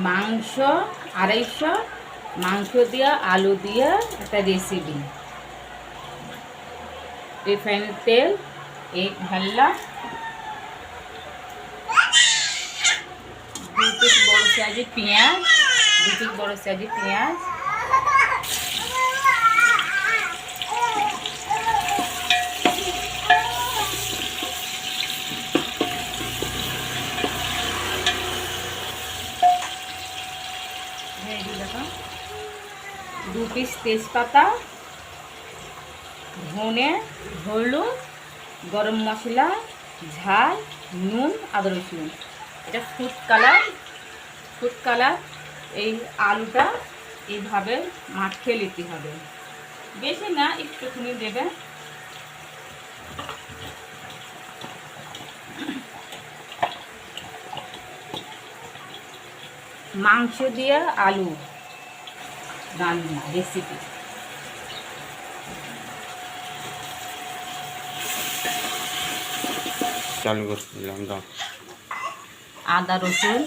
মাংস 250, মাংস দিয়ে আলু দিয়ে একটা রেসিপি। রিফাইন তেল, এক ঢাললা, 2 পিস বড় সাইজের পেঁয়াজ, 2 পিস বড় সাইজের পেঁয়াজ, দেখো 2 পিস তেজপাতা, ধনে, হলুদ, গরম মশলা, ঝাল, নুন, আদা রসুন। এটা ফুড কালার। এই আলুটা এইভাবে মাখিয়ে নিতে হবে, বেশি না, একটুখানি দেবে। মাংস দিয়ে আলু রান্না রেসিপি। চালু করছিলাম, দাও। আদা রসুন,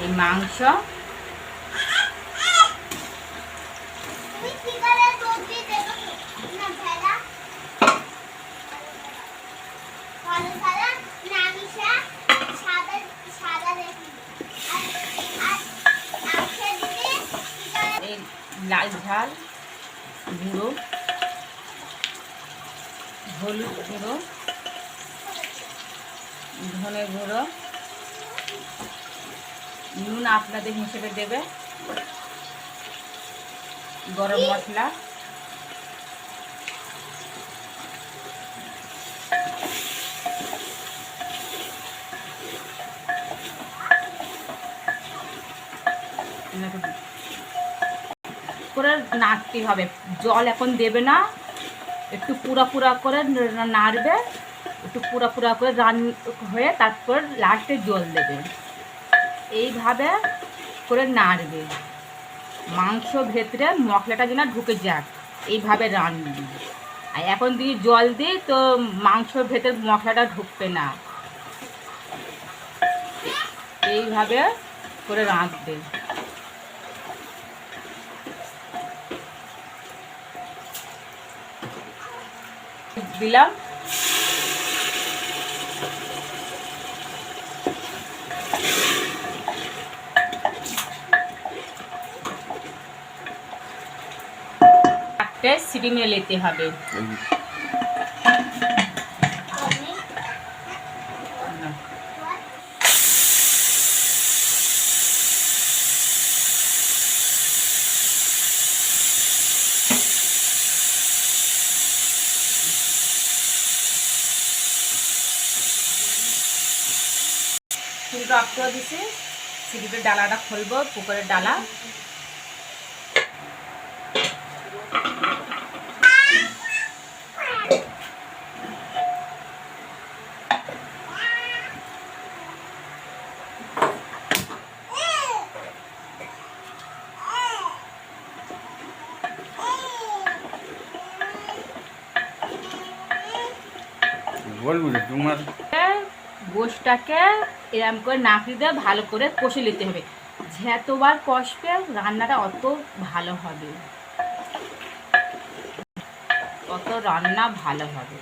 এই মাংস, এই লাল ঝাল গুঁড়ো, হলুদ গুঁড়ো, ধনে গুঁড়ো, নুন আপনাদের হিসেবে দেবে, গরম মশলা, করে নাড়তে হবে। জল এখন দেবে না, একটু পুরা করে নাড়বে, একটু পুরা করে হয়ে তারপর লাস্টে জল দেবে। এইভাবে করে নাড়বে, মাংস ভেতরে মশলাটা যেন ঢুকে যাক, এইভাবে রান্নবি। আর এখন যদি জল দিই তো মাংসর ভেতরে মশলাটা ঢুকবে না, এইভাবে করে রাঁধবে। দিলাম, সিটি মেরে নিতে হবে। চুলটা অফ করে দিছি, সিটিপের ডালাটা খুলবো, কুকারের ডালা। বলবো তোমার গোশটাকে এরম করে নাকি দিয়ে ভালো করে কষে নিতে হবে। যতবার কষবে রান্নাটা অত ভালো হবে, অত রান্না ভালো হবে।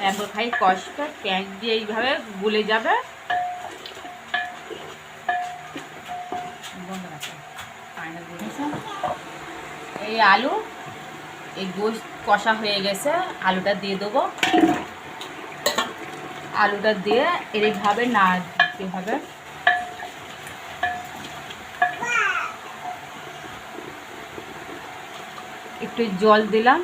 এরপর খাই কষবে, প্যাঁচ দিয়ে এইভাবে গুলে যাবে। এই আলু, এই গোশ কষা হয়ে গেছে, আলুটা দিয়ে দেবো। আলুটা দিয়ে এইভাবে নাড়তে হবে। একটু জল দিলাম,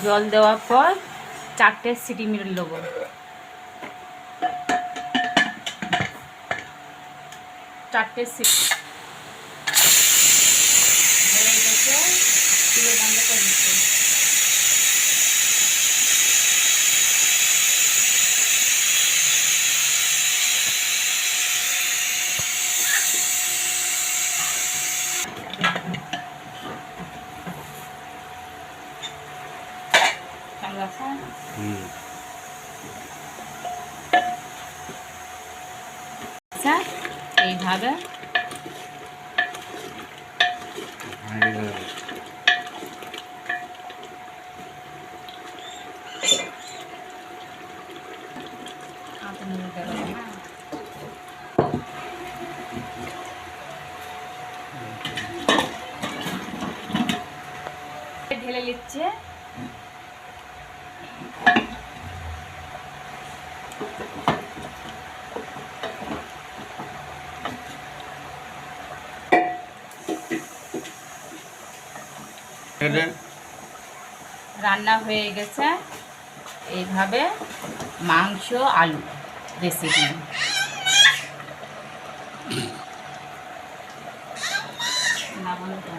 জল দেওয়ার পর 4টে সিটি মেরে নেবো। 4টে সিটি হয়ে গেছে, তুলে বন্ধ করে দিচ্ছে। আচ্ছা, এইভাবে ঢেলে নিচ্ছে। রান্না হয়ে গেছে। এইভাবে মাংস আলু রেসিপি। না বলতে